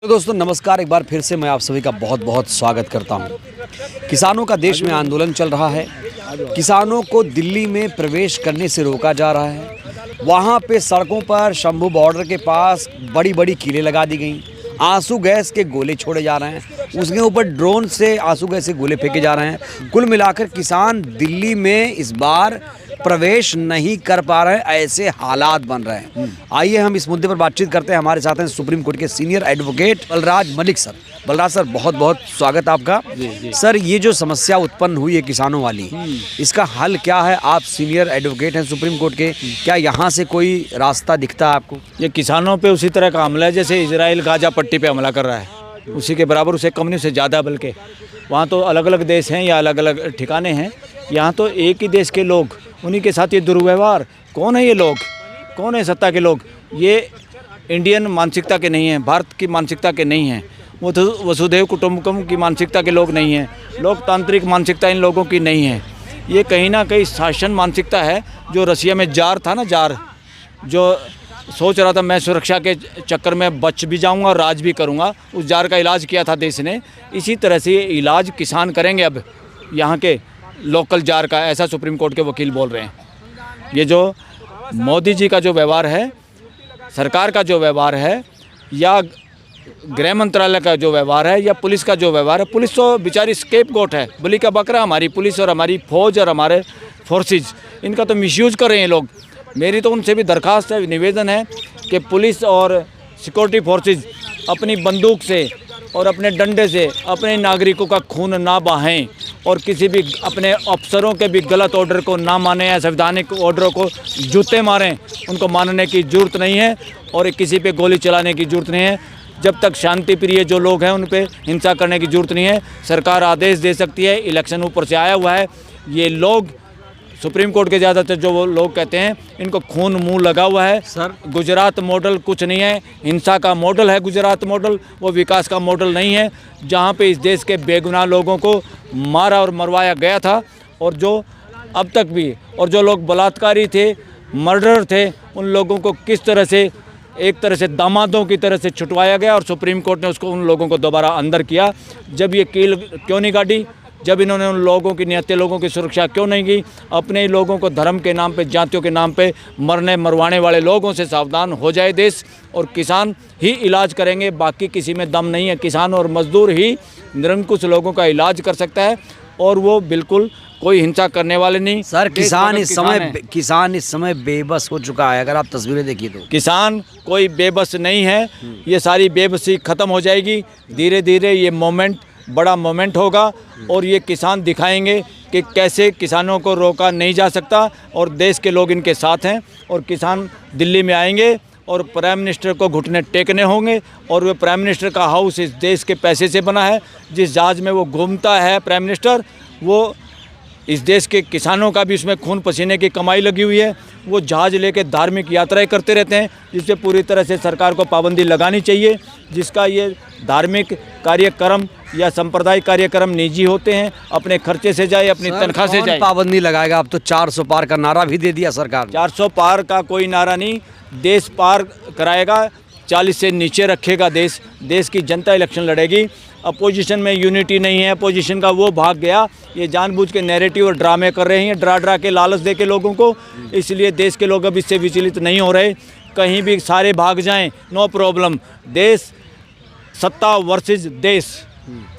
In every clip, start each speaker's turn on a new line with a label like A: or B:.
A: तो दोस्तों नमस्कार, एक बार फिर से मैं आप सभी का बहुत बहुत स्वागत करता हूं। किसानों का देश में आंदोलन चल रहा है। किसानों को दिल्ली में प्रवेश करने से रोका जा रहा है। वहां पे सड़कों पर शंभू बॉर्डर के पास बड़ी बड़ी कीलें लगा दी गई। आंसू गैस के गोले छोड़े जा रहे हैं, उसके ऊपर ड्रोन से आंसू गैस के गोले फेंके जा रहे हैं। कुल मिलाकर किसान दिल्ली में इस बार प्रवेश नहीं कर पा रहे हैं, ऐसे हालात बन रहे हैं। आइए हम इस मुद्दे पर बातचीत करते हैं। हमारे साथ हैं सुप्रीम कोर्ट के senior advocate Balraj Malik sir. Balraj sir, बहुत बहुत स्वागत आपका।
B: जी।
A: सर, ये जो समस्या उत्पन्न हुई है किसानों वाली, इसका हल क्या है? आप सीनियर एडवोकेट हैं सुप्रीम कोर्ट के, क्या यहाँ से कोई रास्ता दिखता है आपको?
B: ये किसानों पे उसी तरह का हमला है जैसे इजराइल गाजा पट्टी पे हमला कर रहा है, उसी के बराबर, उसे कम नहीं, से ज़्यादा। बल्कि वहाँ तो अलग अलग देश हैं या अलग अलग ठिकाने हैं, यहाँ तो एक ही देश के लोग, उन्हीं के साथ ये दुर्व्यवहार। कौन है ये लोग? कौन है सत्ता के लोग? ये इंडियन मानसिकता के नहीं हैं, भारत की मानसिकता के नहीं हैं, वो तो वसुधैव कुटुंबकम की मानसिकता के लोग नहीं हैं, लोकतांत्रिक मानसिकता इन लोगों की नहीं है। ये कहीं ना कहीं शासन मानसिकता है। जो रसिया में जार था ना, जार जो सोच रहा था मैं सुरक्षा के चक्कर में बच भी जाऊंगा और राज भी करूंगा, उस जार का इलाज किया था देश ने। इसी तरह से ये इलाज किसान करेंगे अब यहाँ के लोकल जार का, ऐसा सुप्रीम कोर्ट के वकील बोल रहे हैं। ये जो मोदी जी का जो व्यवहार है, सरकार का जो व्यवहार है, या गृह मंत्रालय का जो व्यवहार है, या पुलिस का जो व्यवहार है, पुलिस तो बेचारी स्केपगोट है, बलि का बकरा हमारी पुलिस और हमारी फौज और हमारे फोर्सेज, इनका तो मिसयूज कर रहे हैं लोग। मेरी तो उनसे भी दरख्वास्त है, निवेदन है कि पुलिस और सिक्योरिटी फोर्सेज अपनी बंदूक से और अपने डंडे से अपने नागरिकों का खून ना बहाएं और किसी भी अपने अफसरों के भी गलत ऑर्डर को ना माने या संवैधानिक ऑर्डरों को जूते मारें। उनको मानने की ज़रूरत नहीं है और किसी पे गोली चलाने की ज़रूरत नहीं है। जब तक शांति प्रिय जो लोग हैं उन पे हिंसा करने की ज़रूरत नहीं है। सरकार आदेश दे सकती है, इलेक्शन ऊपर से आया हुआ है। ये लोग सुप्रीम कोर्ट के ज़्यादातर जो वो लोग कहते हैं, इनको खून मुंह लगा हुआ है।
A: सर,
B: गुजरात मॉडल कुछ नहीं है, हिंसा का मॉडल है गुजरात मॉडल, वो विकास का मॉडल नहीं है। जहाँ पे इस देश के बेगुनाह लोगों को मारा और मरवाया गया था, और जो अब तक भी, और जो लोग बलात्कारी थे, मर्डर थे, उन लोगों को किस तरह से एक तरह से दामादों की तरह से छुटवाया गया और सुप्रीम कोर्ट ने उसको, उन लोगों को दोबारा अंदर किया। जब ये कील क्यों नहीं काटी? जब इन्होंने उन लोगों की, निहत्थे लोगों की सुरक्षा क्यों नहीं की? अपने ही लोगों को धर्म के नाम पे, जातियों के नाम पे मरने मरवाने वाले लोगों से सावधान हो जाए देश, और किसान ही इलाज करेंगे। बाकी किसी में दम नहीं है। किसान और मजदूर ही निरंकुश लोगों का इलाज कर सकता है, और वो बिल्कुल कोई हिंसा करने वाले नहीं।
A: सर, किसान इस समय बेबस हो चुका है। अगर आप तस्वीरें देखिए तो
B: किसान कोई बेबस नहीं है। ये सारी बेबसी ख़त्म हो जाएगी धीरे धीरे। ये मोमेंट बड़ा मोमेंट होगा और ये किसान दिखाएंगे कि कैसे किसानों को रोका नहीं जा सकता, और देश के लोग इनके साथ हैं। और किसान दिल्ली में आएंगे और प्राइम मिनिस्टर को घुटने टेकने होंगे, और वो प्राइम मिनिस्टर का हाउस इस देश के पैसे से बना है। जिस जहाज़ में वो घूमता है प्राइम मिनिस्टर, वो इस देश के किसानों का भी उसमें खून पसीने की कमाई लगी हुई है। वो जहाज़ लेके धार्मिक यात्राएं करते रहते हैं, जिससे पूरी तरह से सरकार को पाबंदी लगानी चाहिए। जिसका ये धार्मिक कार्यक्रम या सांप्रदायिक कार्यक्रम निजी होते हैं, अपने खर्चे से जाए, अपनी तनख्वाह से जाए।
A: पाबंदी लगाएगा? अब तो 400 पार का नारा भी दे दिया सरकार ने।
B: 400 पार का कोई नारा नहीं, देश पार कराएगा। 40 से नीचे रखेगा देश। देश की जनता इलेक्शन लड़ेगी। अपोजिशन में यूनिटी नहीं है, अपोजिशन का वो भाग गया। ये जानबूझ के नैरेटिव और ड्रामे कर रहे हैं, डरा के, लालच दे के लोगों को। इसलिए देश के लोग अब इससे विचलित नहीं हो रहे। कहीं भी सारे भाग जाएं, नो प्रॉब्लम। देश सत्ता वर्सेस देश,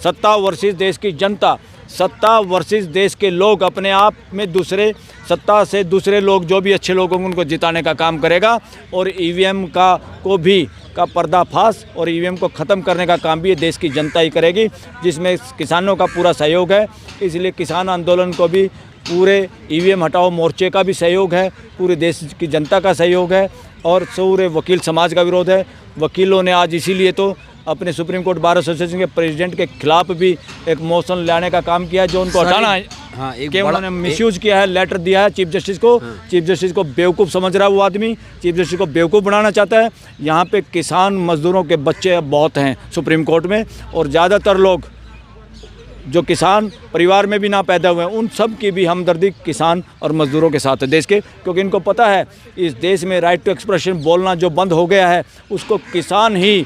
B: सत्ता वर्सेस देश की जनता, सत्ता वर्सेस देश के लोग अपने आप में दूसरे, सत्ता से दूसरे लोग, जो भी अच्छे लोग होंगे उनको जिताने का काम करेगा। और ईवीएम का पर्दाफाश और ईवीएम को ख़त्म करने का काम भी ये देश की जनता ही करेगी, जिसमें किसानों का पूरा सहयोग है। इसलिए किसान आंदोलन को भी पूरे ईवीएम हटाओ मोर्चे का भी सहयोग है, पूरे देश की जनता का सहयोग है, और पूरे वकील समाज का विरोध है। वकीलों ने आज इसीलिए तो अपने सुप्रीम कोर्ट बार एसोसिएशन के प्रेसिडेंट के खिलाफ भी एक मोशन लाने का काम किया है, जो उनको हटाना है।
A: हाँ,
B: उन्होंने मिसयूज किया है, लेटर दिया है चीफ जस्टिस को। चीफ जस्टिस को बेवकूफ़ समझ रहा है वो आदमी, चीफ जस्टिस को बेवकूफ़ बनाना चाहता है। यहाँ पे किसान मजदूरों के बच्चे बहुत हैं सुप्रीम कोर्ट में, और ज़्यादातर लोग जो किसान परिवार में भी ना पैदा हुए हैं, उन सब की भी हमदर्दी किसान और मजदूरों के साथ है देश के। क्योंकि इनको पता है इस देश में राइट टू एक्सप्रेशन बोलना जो बंद हो गया है, उसको किसान ही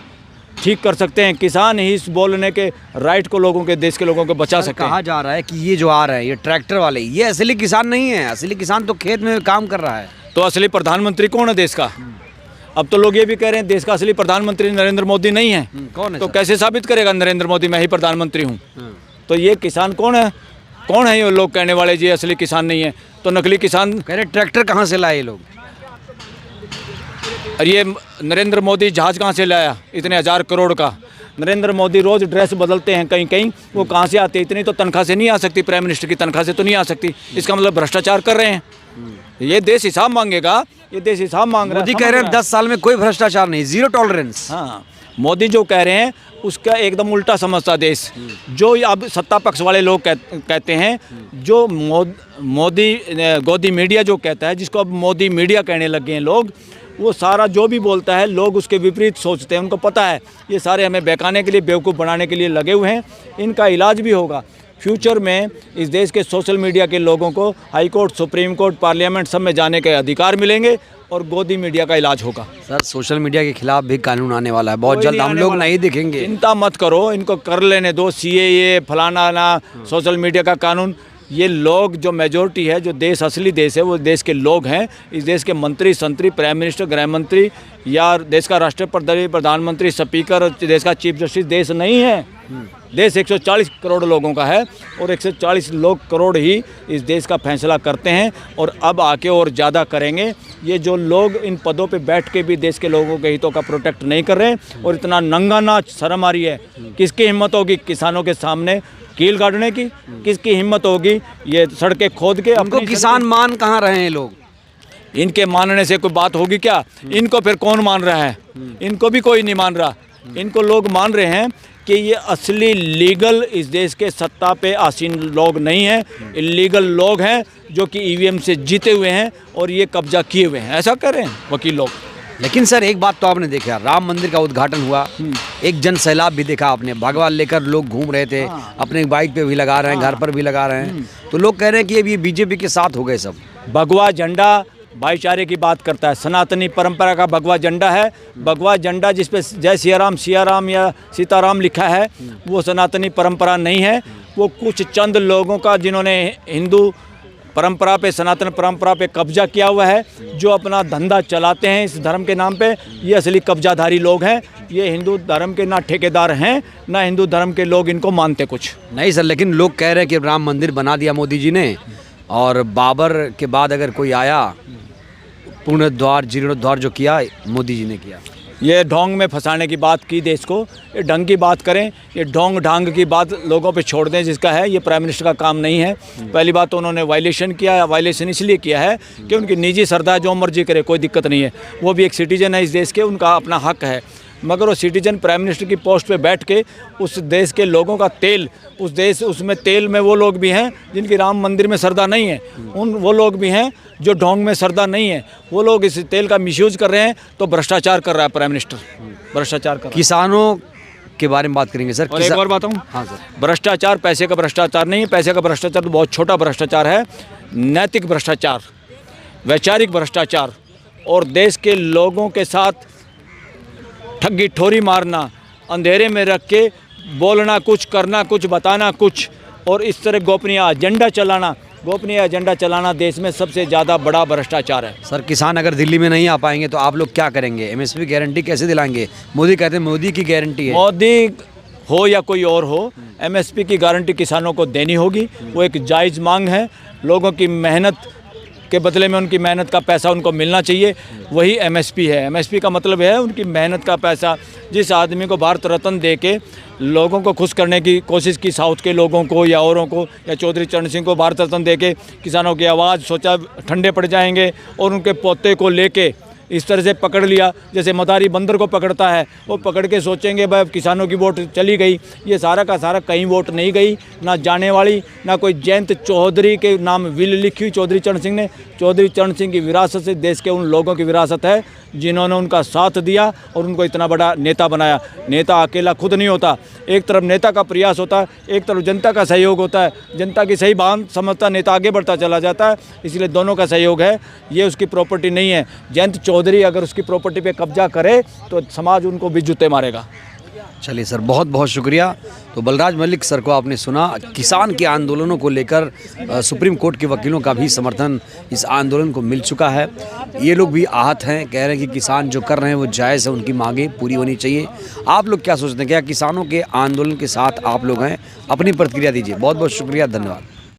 B: ठीक कर सकते हैं, किसान ही इस बोलने के राइट को लोगों के, देश के लोगों को बचा सकते हैं।
A: कहा जा रहा है कि ये जो आ रहे हैं ये ट्रैक्टर वाले, ये असली किसान नहीं है। असली किसान तो खेत में काम कर रहा है।
B: तो असली प्रधानमंत्री कौन है देश का? अब तो लोग ये भी कह रहे हैं देश का असली प्रधानमंत्री नरेंद्र मोदी नहीं है।
A: कौन है
B: तो
A: सर?
B: कैसे साबित करेगा नरेंद्र मोदी मैं ही प्रधानमंत्री हूँ? तो ये किसान कौन है? कौन है ये लोग कहने वाले जी असली किसान नहीं है? तो नकली किसान।
A: कह रहे ट्रैक्टर कहाँ से लाए ये लोग?
B: और ये नरेंद्र मोदी जहाज़ कहाँ से लाया इतने 1000 करोड़ का? नरेंद्र मोदी रोज़ ड्रेस बदलते हैं कहीं कहीं, वो कहाँ से आते? इतनी तो तनख्वाह से नहीं आ सकती, प्राइम मिनिस्टर की तनख्वाह से तो नहीं आ सकती। इसका मतलब भ्रष्टाचार कर रहे हैं। ये देश हिसाब मांगेगा, ये देश हिसाब मांग रहा है।
A: मोदी कह रहे हैं 10 साल में कोई भ्रष्टाचार नहीं, जीरो टॉलरेंस।
B: हाँ, मोदी जो कह रहे हैं उसका एकदम उल्टा समझता देश। जो अब सत्ता पक्ष वाले लोग कहते हैं, जो मोदी गोदी मीडिया जो कहता है, जिसको अब मोदी मीडिया कहने लगे हैं लोग, वो सारा जो भी बोलता है लोग उसके विपरीत सोचते हैं। उनको पता है ये सारे हमें बहकाने के लिए, बेवकूफ़ बनाने के लिए लगे हुए हैं। इनका इलाज भी होगा। फ्यूचर में इस देश के सोशल मीडिया के लोगों को high court, supreme court, parliament सब में जाने के अधिकार मिलेंगे और गोदी मीडिया का इलाज होगा।
A: सर सोशल मीडिया के खिलाफ भी कानून आने वाला है बहुत
B: कोई
A: जल्द,
B: नहीं
A: हम
B: आने
A: लोग
B: वाला।
A: नहीं दिखेंगे।
B: चिंता मत करो, इनको कर लेने दो। CAA फलाना ना, सोशल मीडिया का कानून। ये लोग जो मेजोरिटी है, जो देश असली देश है, वो देश के लोग हैं। इस देश के मंत्री, संतरी, प्राइम मिनिस्टर, गृह मंत्री या देश का राष्ट्रपति, प्रधानमंत्री, स्पीकर, देश का चीफ जस्टिस देश नहीं है। देश 140 करोड़ लोगों का है और 140 करोड़ ही इस देश का फैसला करते हैं और अब आके और ज़्यादा करेंगे। ये जो लोग इन पदों पे बैठ के भी देश के लोगों के हितों का प्रोटेक्ट नहीं कर रहे हैं और इतना नंगा नाच, शर्म आ रही है। किसकी हिम्मत होगी किसानों के सामने कील गाड़ने की? किसकी हिम्मत होगी ये सड़कें खोद के?
A: हमको किसान मान कहाँ रहे हैं लोग?
B: इनके मानने से कोई बात होगी क्या? इनको फिर कौन मान रहा है? इनको भी कोई नहीं मान रहा। इनको लोग मान रहे हैं कि ये असली लीगल इस देश के सत्ता पे आसीन लोग नहीं हैं, इलीगल लोग हैं जो कि EVM से जीते हुए हैं और ये कब्जा किए हुए हैं। ऐसा कर रहे हैं वकील लोग।
A: लेकिन सर एक बात तो आपने देखा, राम मंदिर का उद्घाटन हुआ, एक जन सैलाब भी देखा आपने, भगवा लेकर लोग घूम रहे थे, अपने बाइक पे भी लगा रहे हैं, घर पर भी लगा रहे हैं। तो लोग कह रहे हैं कि अब ये बीजेपी के साथ हो गए सब।
B: भगवा झंडा भाईचारे की बात करता है, सनातनी परंपरा का भगवा झंडा है। भगवा झंडा जिस पे जय सियाराम या सीताराम लिखा है, वो सनातनी परंपरा नहीं है। वो कुछ चंद लोगों का जिन्होंने हिंदू परंपरा पे, सनातन परंपरा पे कब्जा किया हुआ है, जो अपना धंधा चलाते हैं इस धर्म के नाम पे। ये असली कब्जाधारी लोग हैं। ये हिंदू धर्म के ना ठेकेदार हैं, ना हिंदू धर्म के लोग इनको मानते कुछ
A: नहीं सर, लेकिन लोग कह रहे हैं कि राम मंदिर बना दिया मोदी जी ने और बाबर के बाद अगर कोई आया, पुनर्द्वार, जीर्णोद्वार जो किया मोदी जी ने किया।
B: ये ढोंग में फंसाने की बात की देश को। ये ढंग की बात करें, ये ढोंग ढांग की बात लोगों पे छोड़ दें जिसका है। ये प्राइम मिनिस्टर का काम नहीं है। पहली बात तो उन्होंने वायलेशन किया, वायलेशन इसलिए किया है कि उनकी निजी श्रद्धा जो मर्जी करे, कोई दिक्कत नहीं है। वो भी एक सिटीजन है इस देश के, उनका अपना हक है। मगर वो सिटीजन प्राइम मिनिस्टर की पोस्ट पे बैठ के उस देश के लोगों का तेल, उसमें तेल में वो लोग भी हैं जिनकी राम मंदिर में श्रद्धा नहीं है, वो लोग भी हैं जो ढोंग में श्रद्धा नहीं है। वो लोग इस तेल का मिसयूज कर रहे हैं। तो भ्रष्टाचार कर रहा है प्राइम मिनिस्टर, भ्रष्टाचार कर रहा है।
A: किसानों के बारे में बात करेंगे सर।
B: और एक और बताऊं,
A: हाँ सर,
B: भ्रष्टाचार पैसे का भ्रष्टाचार नहीं है। पैसे का भ्रष्टाचार तो बहुत छोटा भ्रष्टाचार है। नैतिक भ्रष्टाचार, वैचारिक भ्रष्टाचार और देश के लोगों के साथ ठगी ठोरी मारना, अंधेरे में रख के बोलना कुछ, करना कुछ, बताना कुछ, और इस तरह गोपनीय एजेंडा चलाना देश में सबसे ज़्यादा बड़ा भ्रष्टाचार है।
A: सर किसान अगर दिल्ली में नहीं आ पाएंगे तो आप लोग क्या करेंगे? MSP गारंटी कैसे दिलाएंगे? मोदी कहते हैं मोदी की गारंटी है।
B: मोदी हो या कोई और हो, MSP की गारंटी किसानों को देनी होगी। वो एक जायज़ मांग है। लोगों की मेहनत के बदले में उनकी मेहनत का पैसा उनको मिलना चाहिए। वही MSP है। MSP का मतलब है उनकी मेहनत का पैसा। जिस आदमी को भारत रत्न दे के लोगों को खुश करने की कोशिश की, साउथ के लोगों को या औरों को, या चौधरी चरण सिंह को भारत रत्न दे के किसानों की आवाज़ सोचा ठंडे पड़ जाएंगे, और उनके पोते को लेके इस तरह से पकड़ लिया जैसे मदारी बंदर को पकड़ता है। वो पकड़ के सोचेंगे भाई किसानों की वोट चली गई। ये सारा का सारा कहीं वोट नहीं गई, ना जाने वाली, ना कोई जयंत चौधरी के नाम विल लिखी हुई चौधरी चरण सिंह ने। चौधरी चरण सिंह की विरासत से देश के उन लोगों की विरासत है जिन्होंने उनका साथ दिया और उनको इतना बड़ा नेता बनाया। नेता अकेला खुद नहीं होता, एक तरफ नेता का प्रयास होता है, एक तरफ जनता का सहयोग होता है। जनता की सही बात समझता नेता आगे बढ़ता चला जाता है, इसलिए दोनों का सहयोग है। ये उसकी प्रॉपर्टी नहीं है। जयंत चौधरी अगर उसकी प्रॉपर्टी पे कब्जा करे तो समाज उनको भी जूते मारेगा।
A: चलिए सर, बहुत बहुत शुक्रिया। तो बलराज मलिक सर को आपने सुना। किसान के आंदोलनों को लेकर सुप्रीम कोर्ट के वकीलों का भी समर्थन इस आंदोलन को मिल चुका है। ये लोग भी आहत हैं, कह रहे हैं कि किसान जो कर रहे हैं वो जायज़ है, उनकी मांगें पूरी होनी चाहिए। आप लोग क्या सोचते हैं? क्या किसानों के आंदोलन के साथ आप लोग हैं? अपनी प्रतिक्रिया दीजिए। बहुत बहुत शुक्रिया, धन्यवाद।